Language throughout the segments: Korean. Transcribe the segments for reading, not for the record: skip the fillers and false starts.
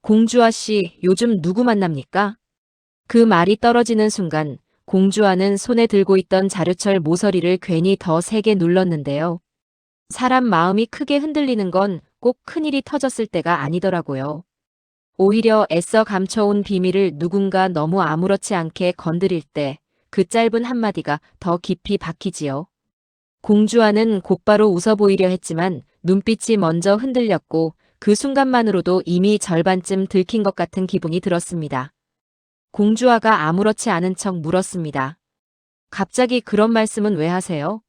공주아 씨, 요즘 누구 만납니까? 그 말이 떨어지는 순간 공주아는 손에 들고 있던 자루철 모서리를 괜히 더 세게 눌렀는데요. 사람 마음이 크게 흔들리는 건 꼭 큰일이 터졌을 때가 아니더라고요. 오히려 애써 감춰온 비밀을 누군가 너무 아무렇지 않게 건드릴 때 그 짧은 한마디가 더 깊이 박히지요. 공주아는 곧바로 웃어 보이려 했지만 눈빛이 먼저 흔들렸고 그 순간만으로도 이미 절반쯤 들킨 것 같은 기분이 들었습니다. 공주아가 아무렇지 않은 척 물었습니다. 갑자기 그런 말씀은 왜 하세요?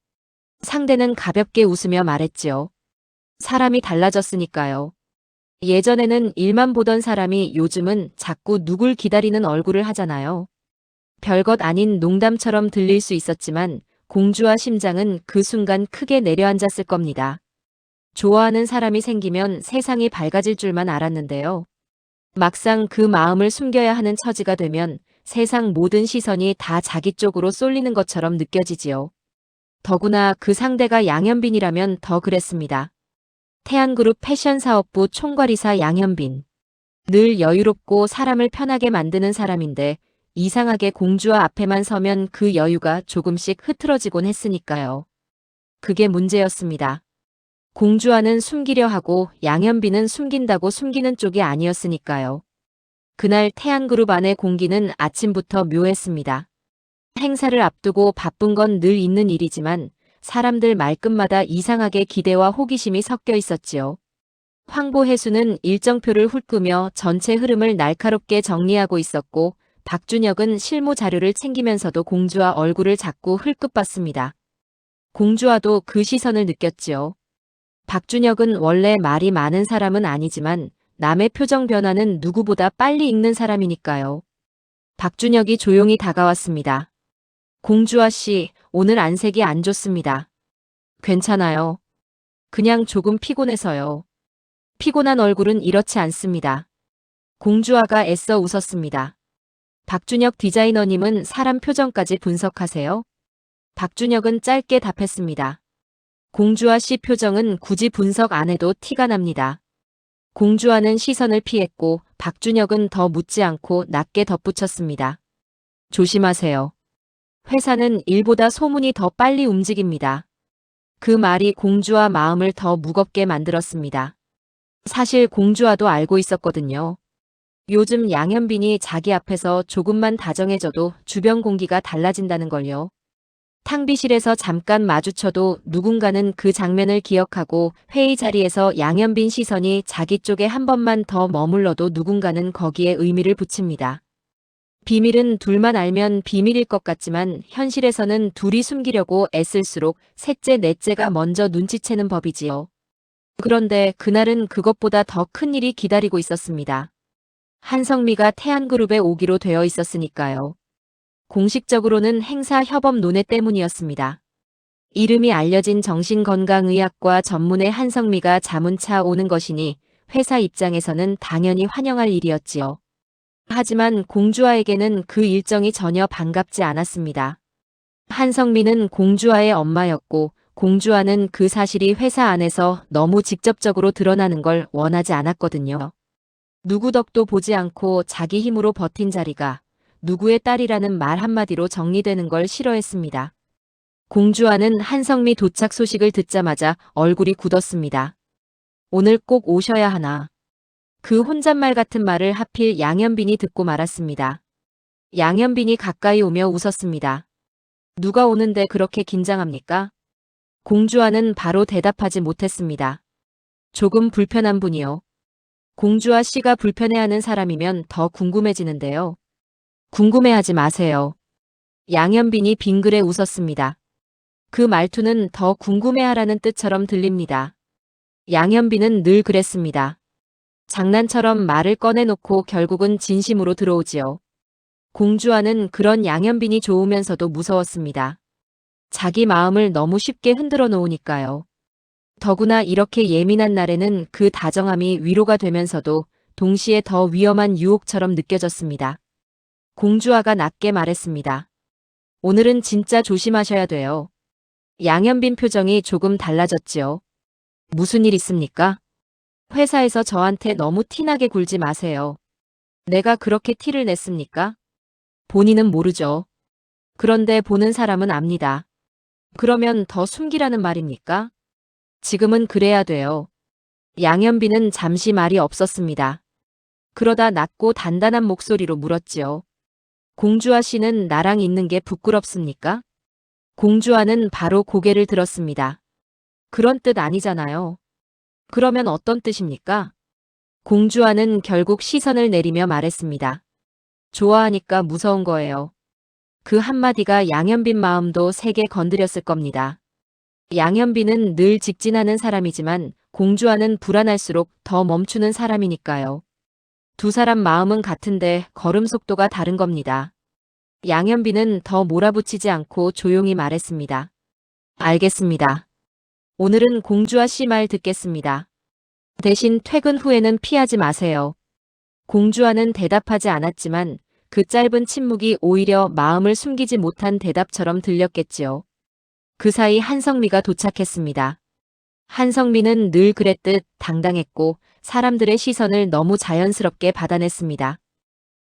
상대는 가볍게 웃으며 말했지요. 사람이 달라졌으니까요. 예전에는 일만 보던 사람이 요즘은 자꾸 누굴 기다리는 얼굴을 하잖아요. 별것 아닌 농담처럼 들릴 수 있었지만 공주와 심장은 그 순간 크게 내려앉았을 겁니다. 좋아하는 사람이 생기면 세상이 밝아질 줄만 알았는데요. 막상 그 마음을 숨겨야 하는 처지가 되면 세상 모든 시선이 다 자기 쪽으로 쏠리는 것처럼 느껴지지요. 더구나 그 상대가 양현빈이라면 더 그랬습니다. 태안그룹 패션사업부 총괄이사 양현빈. 늘 여유롭고 사람을 편하게 만드는 사람인데 이상하게 공주와 앞에만 서면 그 여유가 조금씩 흐트러지곤 했으니까요. 그게 문제였습니다. 공주와는 숨기려 하고 양현빈은 숨긴다고 숨기는 쪽이 아니었으니까요. 그날 태안그룹 안의 공기는 아침부터 묘했습니다. 행사를 앞두고 바쁜 건 늘 있는 일이지만 사람들 말끝마다 이상하게 기대와 호기심이 섞여 있었지요. 황보혜수는 일정표를 훑으며 전체 흐름을 날카롭게 정리하고 있었고 박준혁은 실무 자료를 챙기면서도 공주와 얼굴을 자꾸 흘끗봤습니다. 공주와도 그 시선을 느꼈지요. 박준혁은 원래 말이 많은 사람은 아니지만 남의 표정 변화는 누구보다 빨리 읽는 사람이니까요. 박준혁이 조용히 다가왔습니다. 공주아 씨, 오늘 안색이 안 좋습니다. 괜찮아요. 그냥 조금 피곤해서요. 피곤한 얼굴은 이렇지 않습니다. 공주아가 애써 웃었습니다. 박준혁 디자이너님은 사람 표정까지 분석하세요? 박준혁은 짧게 답했습니다. 공주아 씨 표정은 굳이 분석 안 해도 티가 납니다. 공주아는 시선을 피했고 박준혁은 더 묻지 않고 낮게 덧붙였습니다. 조심하세요. 회사는 일보다 소문이 더 빨리 움직입니다. 그 말이 공주아 마음을 더 무겁게 만들었습니다. 사실 공주아도 알고 있었거든요. 요즘 양현빈이 자기 앞에서 조금만 다정해져도 주변 공기가 달라진다는 걸요. 탕비실에서 잠깐 마주쳐도 누군가는 그 장면을 기억하고 회의 자리에서 양현빈 시선이 자기 쪽에 한 번만 더 머물러도 누군가는 거기에 의미를 붙입니다. 비밀은 둘만 알면 비밀일 것 같지만 현실에서는 둘이 숨기려고 애쓸수록 셋째 넷째가 먼저 눈치채는 법이지요. 그런데 그날은 그것보다 더 큰 일이 기다리고 있었습니다. 한성미가 태안그룹에 오기로 되어 있었으니까요. 공식적으로는 행사 협업 논의 때문이었습니다. 이름이 알려진 정신건강의학과 전문의 한성미가 자문차 오는 것이니 회사 입장에서는 당연히 환영할 일이었지요. 하지만 공주아에게는 그 일정이 전혀 반갑지 않았습니다. 한성미는 공주아의 엄마였고 공주아는 그 사실이 회사 안에서 너무 직접적으로 드러나는 걸 원하지 않았거든요. 누구 덕도 보지 않고 자기 힘으로 버틴 자리가 누구의 딸이라는 말 한마디로 정리되는 걸 싫어했습니다. 공주아는 한성미 도착 소식을 듣자마자 얼굴이 굳었습니다. 오늘 꼭 오셔야 하나. 그 혼잣말 같은 말을 하필 양현빈이 듣고 말았습니다. 양현빈이 가까이 오며 웃었습니다. 누가 오는데 그렇게 긴장합니까? 공주아는 바로 대답하지 못했습니다. 조금 불편한 분이요. 공주아 씨가 불편해하는 사람이면 더 궁금해지는데요. 궁금해하지 마세요. 양현빈이 빙그레 웃었습니다. 그 말투는 더 궁금해하라는 뜻처럼 들립니다. 양현빈은 늘 그랬습니다. 장난처럼 말을 꺼내놓고 결국은 진심으로 들어오지요. 공주아는 그런 양현빈이 좋으면서도 무서웠습니다. 자기 마음을 너무 쉽게 흔들어 놓으니까요. 더구나 이렇게 예민한 날에는 그 다정함이 위로가 되면서도 동시에 더 위험한 유혹처럼 느껴졌습니다. 공주아가 낮게 말했습니다. 오늘은 진짜 조심하셔야 돼요. 양현빈 표정이 조금 달라졌지요. 무슨 일 있습니까? 회사에서 저한테 너무 티나게 굴지 마세요. 내가 그렇게 티를 냈습니까? 본인은 모르죠. 그런데 보는 사람은 압니다. 그러면 더 숨기라는 말입니까? 지금은 그래야 돼요. 양현빈은 잠시 말이 없었습니다. 그러다 낮고 단단한 목소리로 물었지요. 공주아 씨는 나랑 있는 게 부끄럽습니까? 공주아는 바로 고개를 들었습니다. 그런 뜻 아니잖아요. 그러면 어떤 뜻입니까? 공주아는 결국 시선을 내리며 말했습니다. 좋아하니까 무서운 거예요. 그 한마디가 양현빈 마음도 세게 건드렸을 겁니다. 양현빈은 늘 직진하는 사람이지만 공주아는 불안할수록 더 멈추는 사람이니까요. 두 사람 마음은 같은데 걸음 속도가 다른 겁니다. 양현빈은 더 몰아붙이지 않고 조용히 말했습니다. 알겠습니다. 오늘은 공주아 씨 말 듣겠습니다. 대신 퇴근 후에는 피하지 마세요. 공주아는 대답하지 않았지만 그 짧은 침묵이 오히려 마음을 숨기지 못한 대답처럼 들렸겠지요. 그 사이 한성미가 도착했습니다. 한성미는 늘 그랬듯 당당했고 사람들의 시선을 너무 자연스럽게 받아냈습니다.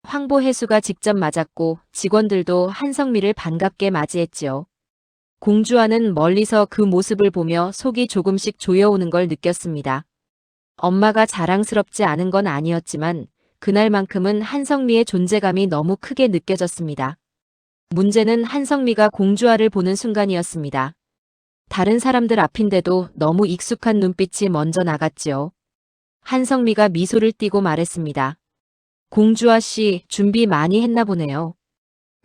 황보혜수가 직접 맞았고 직원들도 한성미를 반갑게 맞이했지요. 공주아는 멀리서 그 모습을 보며 속이 조금씩 조여오는 걸 느꼈습니다. 엄마가 자랑스럽지 않은 건 아니었지만 그날만큼은 한성미의 존재감이 너무 크게 느껴졌습니다. 문제는 한성미가 공주아를 보는 순간이었습니다. 다른 사람들 앞인데도 너무 익숙한 눈빛이 먼저 나갔지요. 한성미가 미소를 띠고 말했습니다. 공주아 씨 준비 많이 했나 보네요.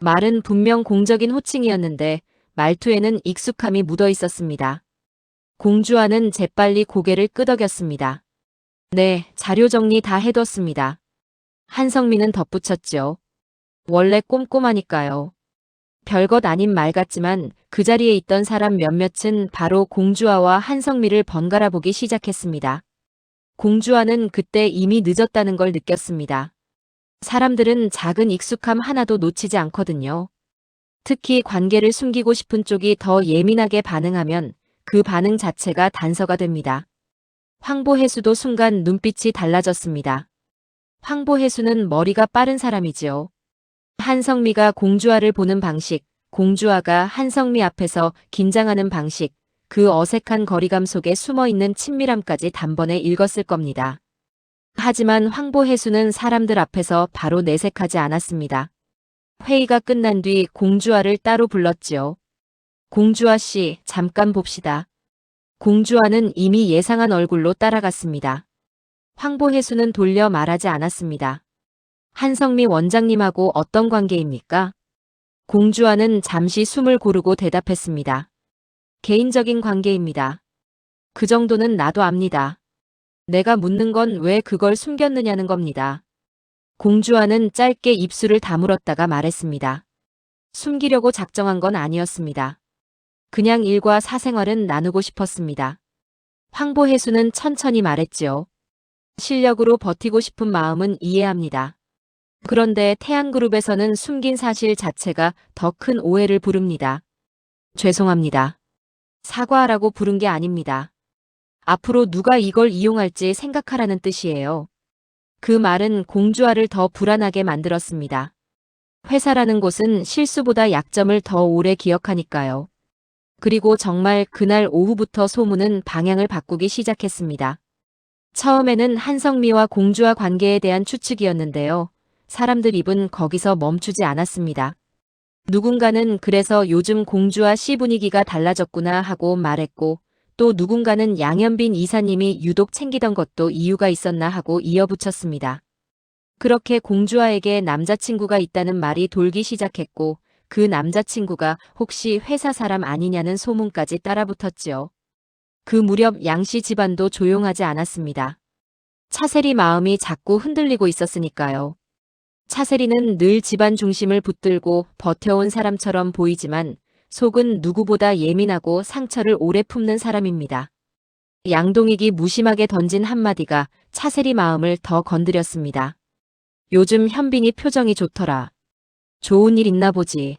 말은 분명 공적인 호칭이었는데 말투에는 익숙함이 묻어 있었습니다. 공주아는 재빨리 고개를 끄덕였습니다. 네, 자료 정리 다 해뒀습니다. 한성미는 덧붙였죠. 원래 꼼꼼하니까요. 별것 아닌 말 같지만 그 자리에 있던 사람 몇몇은 바로 공주아와 한성미를 번갈아 보기 시작했습니다. 공주아는 그때 이미 늦었다는 걸 느꼈습니다. 사람들은 작은 익숙함 하나도 놓치지 않거든요. 특히 관계를 숨기고 싶은 쪽이 더 예민하게 반응하면 그 반응 자체가 단서가 됩니다. 황보혜수도 순간 눈빛이 달라졌습니다. 황보혜수는 머리가 빠른 사람이지요. 한성미가 공주아를 보는 방식, 공주아가 한성미 앞에서 긴장하는 방식, 그 어색한 거리감 속에 숨어있는 친밀함까지 단번에 읽었을 겁니다. 하지만 황보혜수는 사람들 앞에서 바로 내색하지 않았습니다. 회의가 끝난 뒤 공주아를 따로 불렀지요. 공주아 씨, 잠깐 봅시다. 공주아는 이미 예상한 얼굴로 따라갔습니다. 황보혜수는 돌려 말하지 않았습니다. 한성미 원장님하고 어떤 관계입니까? 공주아는 잠시 숨을 고르고 대답했습니다. 개인적인 관계입니다. 그 정도는 나도 압니다. 내가 묻는 건 왜 그걸 숨겼느냐는 겁니다. 공주아는 짧게 입술을 다물었다가 말했습니다. 숨기려고 작정한 건 아니었습니다. 그냥 일과 사생활은 나누고 싶었습니다. 황보혜수는 천천히 말했지요. 실력으로 버티고 싶은 마음은 이해합니다. 그런데 태안그룹에서는 숨긴 사실 자체가 더 큰 오해를 부릅니다. 죄송합니다. 사과하라고 부른 게 아닙니다. 앞으로 누가 이걸 이용할지 생각하라는 뜻이에요. 그 말은 공주아를 더 불안하게 만들었습니다. 회사라는 곳은 실수보다 약점을 더 오래 기억하니까요. 그리고 정말 그날 오후부터 소문은 방향을 바꾸기 시작했습니다. 처음에는 한성미와 공주아 관계에 대한 추측이었는데요. 사람들 입은 거기서 멈추지 않았습니다. 누군가는 그래서 요즘 공주아 씨 분위기가 달라졌구나 하고 말했고, 또 누군가는 양현빈 이사님이 유독 챙기던 것도 이유가 있었나 하고 이어붙였습니다. 그렇게 공주아에게 남자친구가 있다는 말이 돌기 시작했고, 그 남자친구가 혹시 회사 사람 아니냐는 소문까지 따라붙었지요. 그 무렵 양씨 집안도 조용하지 않았습니다. 차세리 마음이 자꾸 흔들리고 있었으니까요. 차세리는 늘 집안 중심을 붙들고 버텨온 사람처럼 보이지만 속은 누구보다 예민하고 상처를 오래 품는 사람입니다. 양동익이 무심하게 던진 한마디가 차세리 마음을 더 건드렸습니다. 요즘 현빈이 표정이 좋더라. 좋은 일 있나 보지.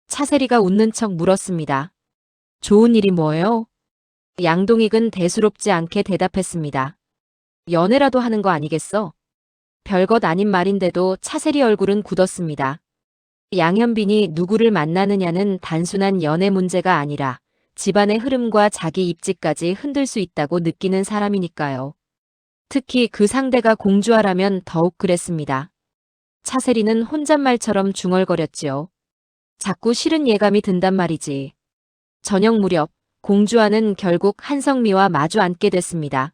차세리가 웃는 척 물었습니다. 좋은 일이 뭐예요? 양동익은 대수롭지 않게 대답했습니다. 연애라도 하는 거 아니겠어? 별것 아닌 말인데도 차세리 얼굴은 굳었습니다. 양현빈이 누구를 만나느냐는 단순한 연애 문제가 아니라 집안의 흐름과 자기 입지까지 흔들 수 있다고 느끼는 사람이니까요. 특히 그 상대가 공주아라면 더욱 그랬습니다. 차세리는 혼잣말처럼 중얼거렸지요. 자꾸 싫은 예감이 든단 말이지. 저녁 무렵 공주아는 결국 한성미와 마주 앉게 됐습니다.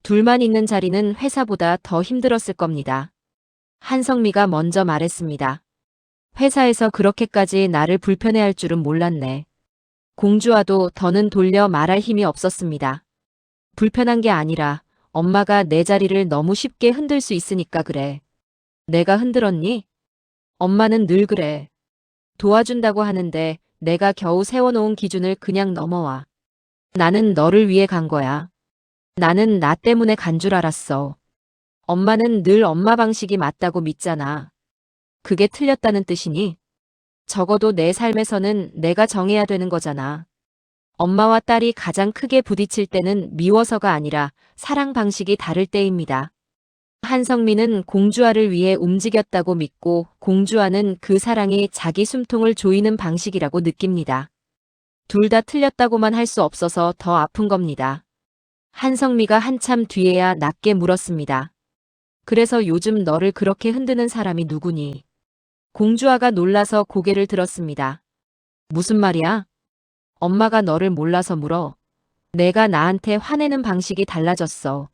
둘만 있는 자리는 회사보다 더 힘들었을 겁니다. 한성미가 먼저 말했습니다. 회사에서 그렇게까지 나를 불편해할 줄은 몰랐네. 공주아도 더는 돌려 말할 힘이 없었습니다. 불편한 게 아니라 엄마가 내 자리를 너무 쉽게 흔들 수 있으니까 그래. 내가 흔들었니? 엄마는 늘 그래. 도와준다고 하는데 내가 겨우 세워놓은 기준을 그냥 넘어와. 나는 너를 위해 간 거야. 나는 나 때문에 간 줄 알았어. 엄마는 늘 엄마 방식이 맞다고 믿잖아. 그게 틀렸다는 뜻이니? 적어도 내 삶에서는 내가 정해야 되는 거잖아. 엄마와 딸이 가장 크게 부딪힐 때는 미워서가 아니라 사랑 방식이 다를 때입니다. 한성민은 공주아를 위해 움직였다고 믿고 공주아는 그 사랑이 자기 숨통을 조이는 방식이라고 느낍니다. 둘 다 틀렸다고만 할 수 없어서 더 아픈 겁니다. 한성미가 한참 뒤에야 낮게 물었습니다. 그래서 요즘 너를 그렇게 흔드는 사람이 누구니? 공주아가 놀라서 고개를 들었습니다. 무슨 말이야? 엄마가 너를 몰라서 물어. 내가 나한테 화내는 방식이 달라졌어.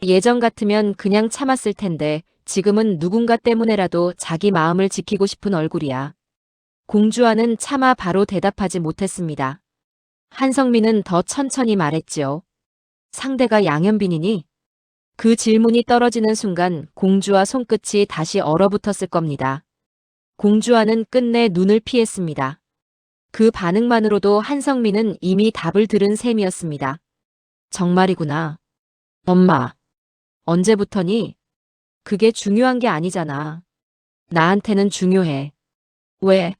예전 같으면 그냥 참았을 텐데 지금은 누군가 때문에라도 자기 마음을 지키고 싶은 얼굴이야. 공주아는 차마 바로 대답하지 못했습니다. 한성민은 더 천천히 말했지요. 상대가 양현빈이니? 그 질문이 떨어지는 순간 공주아 손끝이 다시 얼어붙었을 겁니다. 공주아는 끝내 눈을 피했습니다. 그 반응만으로도 한성민은 이미 답을 들은 셈이었습니다. 정말이구나. 엄마. 언제부터니? 그게 중요한 게 아니잖아. 나한테는 중요해. 왜?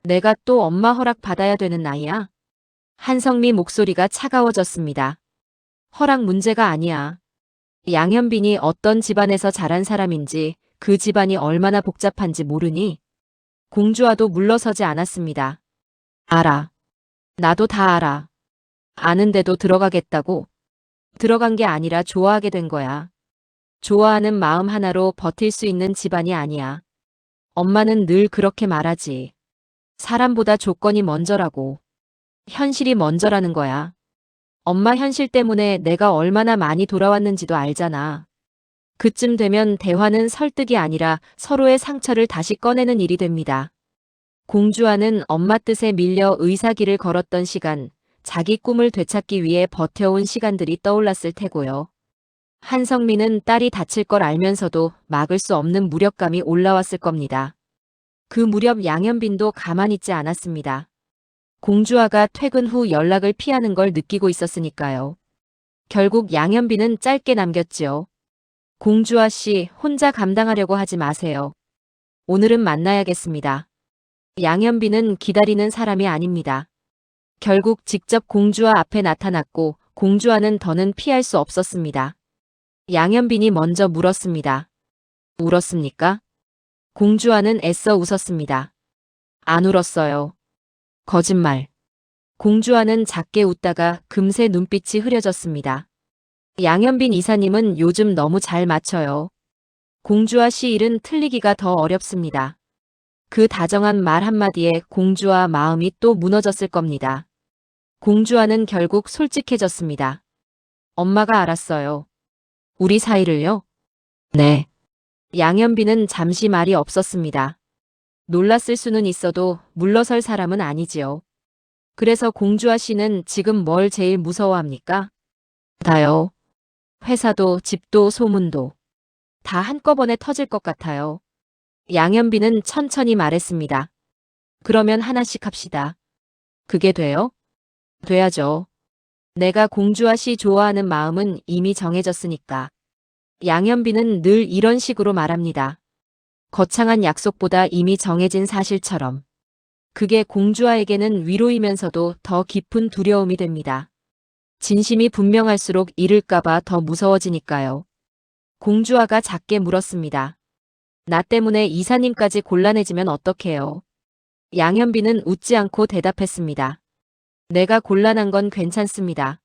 내가 또 엄마 허락 받아야 되는 나이야? 한성미 목소리가 차가워졌습니다. 허락 문제가 아니야. 양현빈이 어떤 집안에서 자란 사람인지 그 집안이 얼마나 복잡한지 모르니? 공주와도 물러서지 않았습니다. 알아. 나도 다 알아. 아는데도 들어가겠다고? 들어간 게 아니라 좋아하게 된 거야. 좋아하는 마음 하나로 버틸 수 있는 집안이 아니야. 엄마는 늘 그렇게 말하지. 사람보다 조건이 먼저라고. 현실이 먼저라는 거야. 엄마 현실 때문에 내가 얼마나 많이 돌아왔는지도 알잖아. 그쯤 되면 대화는 설득이 아니라 서로의 상처를 다시 꺼내는 일이 됩니다. 공주아는 엄마 뜻에 밀려 의사길을 걸었던 시간, 자기 꿈을 되찾기 위해 버텨온 시간들이 떠올랐을 테고요. 한성민은 딸이 다칠 걸 알면서도 막을 수 없는 무력감이 올라왔을 겁니다. 그 무렵 양현빈도 가만히 있지 않았습니다. 공주아가 퇴근 후 연락을 피하는 걸 느끼고 있었으니까요. 결국 양현빈은 짧게 남겼지요. 공주아 씨, 혼자 감당하려고 하지 마세요. 오늘은 만나야겠습니다. 양현빈은 기다리는 사람이 아닙니다. 결국 직접 공주아 앞에 나타났고 공주아는 더는 피할 수 없었습니다. 양현빈이 먼저 물었습니다. 울었습니까? 공주아는 애써 웃었습니다. 안 울었어요. 거짓말. 공주아는 작게 웃다가 금세 눈빛이 흐려졌습니다. 양현빈 이사님은 요즘 너무 잘 맞춰요. 공주아 씨 일은 틀리기가 더 어렵습니다. 그 다정한 말 한마디에 공주아 마음이 또 무너졌을 겁니다. 공주아는 결국 솔직해졌습니다. 엄마가 알았어요. 우리 사이를요? 네. 양현빈은 잠시 말이 없었습니다. 놀랐을 수는 있어도 물러설 사람은 아니지요. 그래서 공주아 씨는 지금 뭘 제일 무서워합니까? 다요. 회사도 집도 소문도. 다 한꺼번에 터질 것 같아요. 양현빈은 천천히 말했습니다. 그러면 하나씩 합시다. 그게 돼요? 돼야죠. 내가 공주아 씨 좋아하는 마음은 이미 정해졌으니까. 양현빈은 늘 이런 식으로 말합니다. 거창한 약속보다 이미 정해진 사실처럼. 그게 공주아에게는 위로이면서도 더 깊은 두려움이 됩니다. 진심이 분명할수록 잃을까봐 더 무서워지니까요. 공주아가 작게 물었습니다. 나 때문에 이사님까지 곤란해지면 어떡해요? 양현빈은 웃지 않고 대답했습니다. 내가 곤란한 건 괜찮습니다.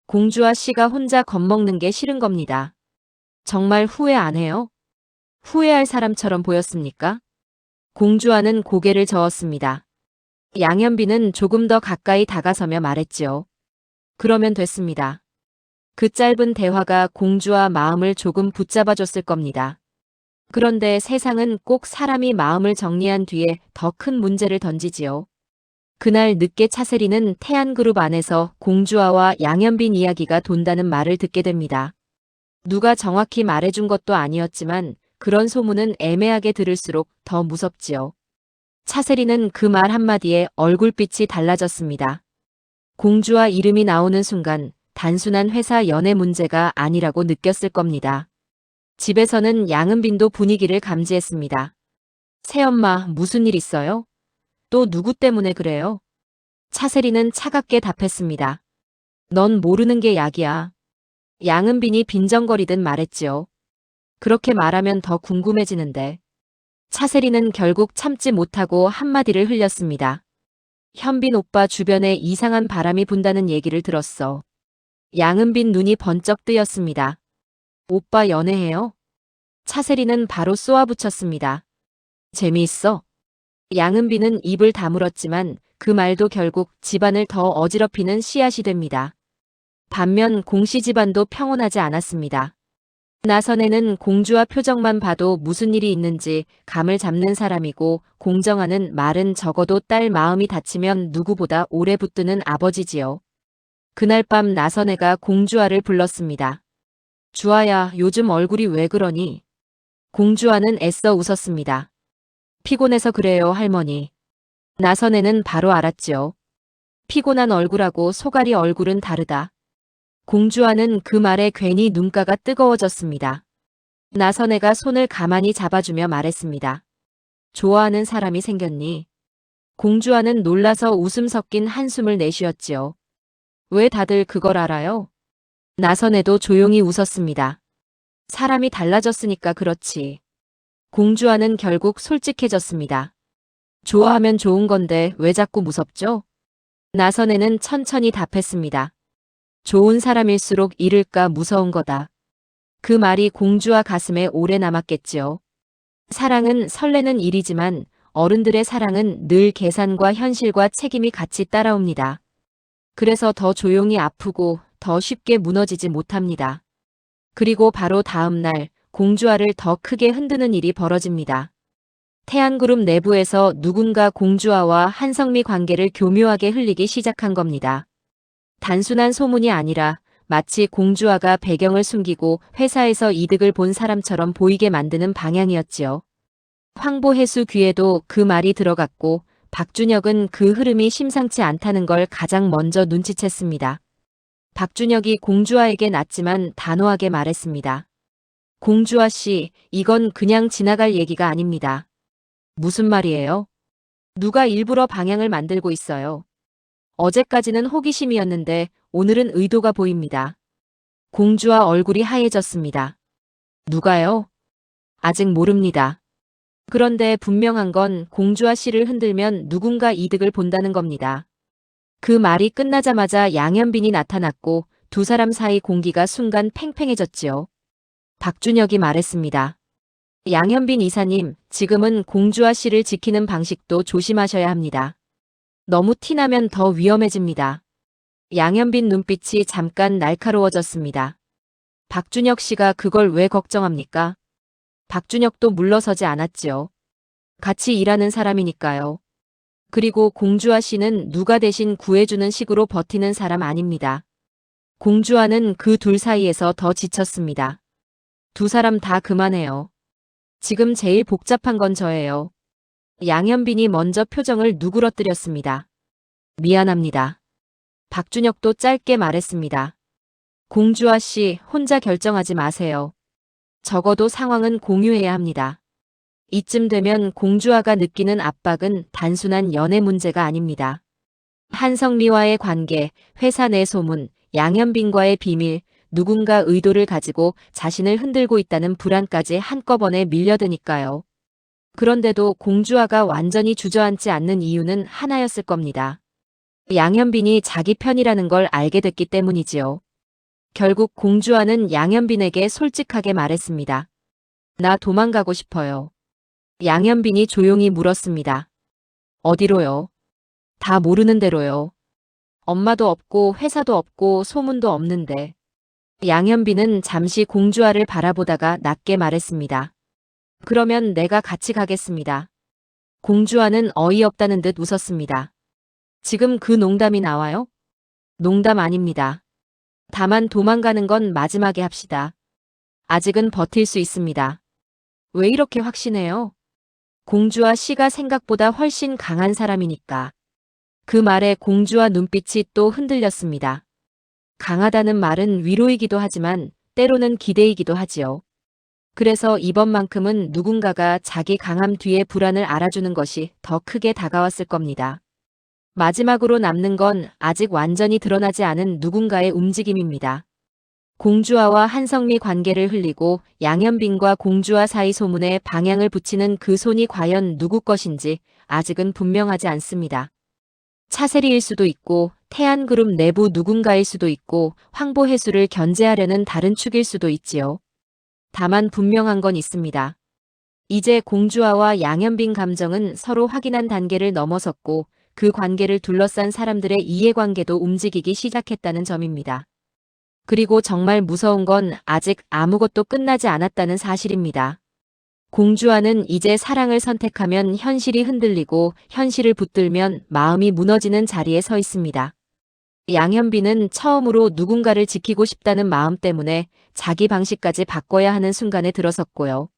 공주아 씨가 혼자 겁먹는 게 싫은 겁니다. 정말 후회 안 해요? 후회할 사람처럼 보였습니까? 공주아는 고개를 저었습니다. 양현빈은 조금 더 가까이 다가서며 말했지요. 그러면 됐습니다. 그 짧은 대화가 공주아 마음을 조금 붙잡아줬을 겁니다. 그런데 세상은 꼭 사람이 마음을 정리한 뒤에 더 큰 문제를 던지지요. 그날 늦게 차세리는 태안그룹 안에서 공주아와 양현빈 이야기가 돈다는 말을 듣게 됩니다. 누가 정확히 말해준 것도 아니었지만 그런 소문은 애매하게 들을수록 더 무섭지요. 차세리는 그 말 한마디에 얼굴빛이 달라졌습니다. 공주아 이름이 나오는 순간 단순한 회사 연애 문제가 아니라고 느꼈을 겁니다. 집에서는 양은빈도 분위기를 감지했습니다. 새엄마, 무슨 일 있어요? 또 누구 때문에 그래요? 차세리는 차갑게 답했습니다. 넌 모르는 게 약이야. 양은빈이 빈정거리듯 말했지요. 그렇게 말하면 더 궁금해지는데. 차세리는 결국 참지 못하고 한마디를 흘렸습니다. 현빈 오빠 주변에 이상한 바람이 분다는 얘기를 들었어. 양은빈 눈이 번쩍 뜨였습니다. 오빠 연애해요? 차세리는 바로 쏘아붙였습니다. 재미있어? 양은빈은 입을 다물었지만 그 말도 결국 집안을 더 어지럽히는 씨앗이 됩니다. 반면 공씨 집안도 평온하지 않았습니다. 나선에는 공주와 표정만 봐도 무슨 일이 있는지 감을 잡는 사람이고 공정하는 말은 적어도 딸 마음이 다치면 누구보다 오래 붙드는 아버지지요. 그날 밤 나선애가 공주아를 불렀습니다. 주아야, 요즘 얼굴이 왜 그러니? 공주아는 애써 웃었습니다. 피곤해서 그래요, 할머니. 나선애는 바로 알았지요. 피곤한 얼굴하고 소갈이 얼굴은 다르다. 공주아는 그 말에 괜히 눈가가 뜨거워졌습니다. 나선애가 손을 가만히 잡아주며 말했습니다. 좋아하는 사람이 생겼니? 공주아는 놀라서 웃음 섞인 한숨을 내쉬었지요. 왜 다들 그걸 알아요? 나선애도 조용히 웃었습니다. 사람이 달라졌으니까 그렇지. 공주아는 결국 솔직해졌습니다. 좋아하면 좋은 건데 왜 자꾸 무섭죠? 나선애는 천천히 답했습니다. 좋은 사람일수록 잃을까 무서운 거다. 그 말이 공주아 가슴에 오래 남았겠지요. 사랑은 설레는 일이지만 어른들의 사랑은 늘 계산과 현실과 책임이 같이 따라옵니다. 그래서 더 조용히 아프고 더 쉽게 무너지지 못합니다. 그리고 바로 다음 날 공주아를 더 크게 흔드는 일이 벌어집니다. 태안그룹 내부에서 누군가 공주아와 한성미 관계를 교묘하게 흘리기 시작한 겁니다. 단순한 소문이 아니라 마치 공주아가 배경을 숨기고 회사에서 이득을 본 사람처럼 보이게 만드는 방향이었지요. 황보혜수 귀에도 그 말이 들어갔고 박준혁은 그 흐름이 심상치 않다는 걸 가장 먼저 눈치챘습니다. 박준혁이 공주아에게 낫지만 단호하게 말했습니다. 공주아 씨, 이건 그냥 지나갈 얘기가 아닙니다. 무슨 말이에요? 누가 일부러 방향을 만들고 있어요. 어제까지는 호기심이었는데 오늘은 의도가 보입니다. 공주아 얼굴이 하얘졌습니다. 누가요? 아직 모릅니다. 그런데 분명한 건 공주아 씨를 흔들면 누군가 이득을 본다는 겁니다. 그 말이 끝나자마자 양현빈이 나타났고 두 사람 사이 공기가 순간 팽팽해졌지요. 박준혁이 말했습니다. 양현빈 이사님, 지금은 공주아 씨를 지키는 방식도 조심하셔야 합니다. 너무 티나면 더 위험해집니다. 양현빈 눈빛이 잠깐 날카로워졌습니다. 박준혁 씨가 그걸 왜 걱정합니까? 박준혁도 물러서지 않았지요. 같이 일하는 사람이니까요. 그리고 공주아 씨는 누가 대신 구해주는 식으로 버티는 사람 아닙니다. 공주아는 그 둘 사이에서 더 지쳤습니다. 두 사람 다 그만해요. 지금 제일 복잡한 건 저예요. 양현빈이 먼저 표정을 누그러뜨렸습니다. 미안합니다. 박준혁도 짧게 말했습니다. 공주아 씨, 혼자 결정하지 마세요. 적어도 상황은 공유해야 합니다. 이쯤 되면 공주아가 느끼는 압박은 단순한 연애 문제가 아닙니다. 한성미와의 관계, 회사 내 소문, 양현빈과의 비밀, 누군가 의도를 가지고 자신을 흔들고 있다는 불안까지 한꺼번에 밀려드니까요. 그런데도 공주아가 완전히 주저앉지 않는 이유는 하나였을 겁니다. 양현빈이 자기 편이라는 걸 알게 됐기 때문이지요. 결국 공주아는 양현빈에게 솔직하게 말했습니다. 나 도망가고 싶어요. 양현빈이 조용히 물었습니다. 어디로요? 다 모르는 대로요. 엄마도 없고 회사도 없고 소문도 없는데. 양현빈은 잠시 공주아를 바라보다가 낮게 말했습니다. 그러면 내가 같이 가겠습니다. 공주아는 어이없다는 듯 웃었습니다. 지금 그 농담이 나와요? 농담 아닙니다. 다만 도망가는 건 마지막에 합시다. 아직은 버틸 수 있습니다. 왜 이렇게 확신해요? 공주아 씨가 생각보다 훨씬 강한 사람이니까. 그 말에 공주아 눈빛이 또 흔들렸습니다. 강하다는 말은 위로이기도 하지만 때로는 기대이기도 하지요. 그래서 이번만큼은 누군가가 자기 강함 뒤에 불안을 알아주는 것이 더 크게 다가왔을 겁니다. 마지막으로 남는 건 아직 완전히 드러나지 않은 누군가의 움직임입니다. 공주아와 한성미 관계를 흘리고 양현빈과 공주아 사이 소문에 방향을 붙이는 그 손이 과연 누구 것인지 아직은 분명하지 않습니다. 차세리일 수도 있고 태안그룹 내부 누군가일 수도 있고 황보혜수를 견제하려는 다른 축일 수도 있지요. 다만 분명한 건 있습니다. 이제 공주아와 양현빈 감정은 서로 확인한 단계를 넘어섰고 그 관계를 둘러싼 사람들의 이해관계도 움직이기 시작했다는 점입니다. 그리고 정말 무서운 건 아직 아무것도 끝나지 않았다는 사실입니다. 공주아는 이제 사랑을 선택하면 현실이 흔들리고 현실을 붙들면 마음이 무너지는 자리에 서 있습니다. 양현빈은 처음으로 누군가를 지키고 싶다는 마음 때문에 자기 방식까지 바꿔야 하는 순간에 들어섰고요.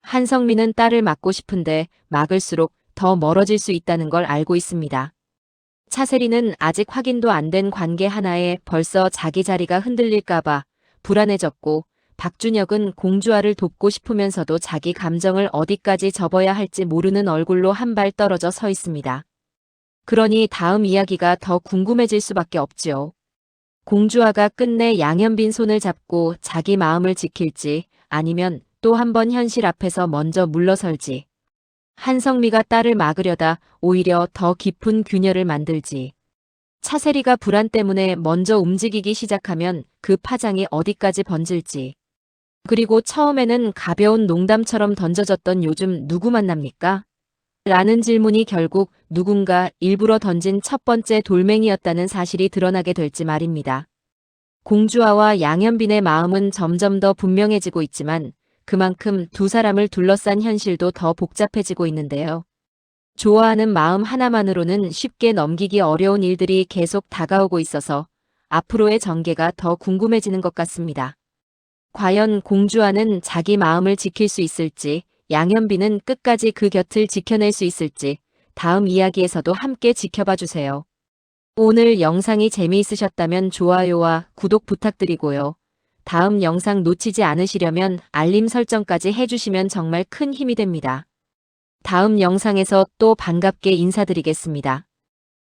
한성민은 딸을 막고 싶은데 막을수록 더 멀어질 수 있다는 걸 알고 있습니다. 차세리는 아직 확인도 안 된 관계 하나에 벌써 자기 자리가 흔들릴까봐 불안해졌고 박준혁은 공주아를 돕고 싶으면서도 자기 감정을 어디까지 접어야 할지 모르는 얼굴로 한 발 떨어져 서 있습니다. 그러니 다음 이야기가 더 궁금해질 수밖에 없지요. 공주아가 끝내 양현빈 손을 잡고 자기 마음을 지킬지 아니면 또 한 번 현실 앞에서 먼저 물러설지. 한성미가 딸을 막으려다 오히려 더 깊은 균열을 만들지. 차세리가 불안 때문에 먼저 움직이기 시작하면 그 파장이 어디까지 번질지. 그리고 처음에는 가벼운 농담처럼 던져졌던 요즘 누구 만납니까? 라는 질문이 결국 누군가 일부러 던진 첫 번째 돌멩이였다는 사실이 드러나게 될지 말입니다. 공주아와 양현빈의 마음은 점점 더 분명해지고 있지만 그만큼 두 사람을 둘러싼 현실도 더 복잡해지고 있는데요. 좋아하는 마음 하나만으로는 쉽게 넘기기 어려운 일들이 계속 다가오고 있어서 앞으로의 전개가 더 궁금해지는 것 같습니다. 과연 공주아는 자기 마음을 지킬 수 있을지, 양현빈은 끝까지 그 곁을 지켜낼 수 있을지 다음 이야기에서도 함께 지켜봐 주세요. 오늘 영상이 재미있으셨다면 좋아요와 구독 부탁드리고요. 다음 영상 놓치지 않으시려면 알림 설정까지 해주시면 정말 큰 힘이 됩니다. 다음 영상에서 또 반갑게 인사드리겠습니다.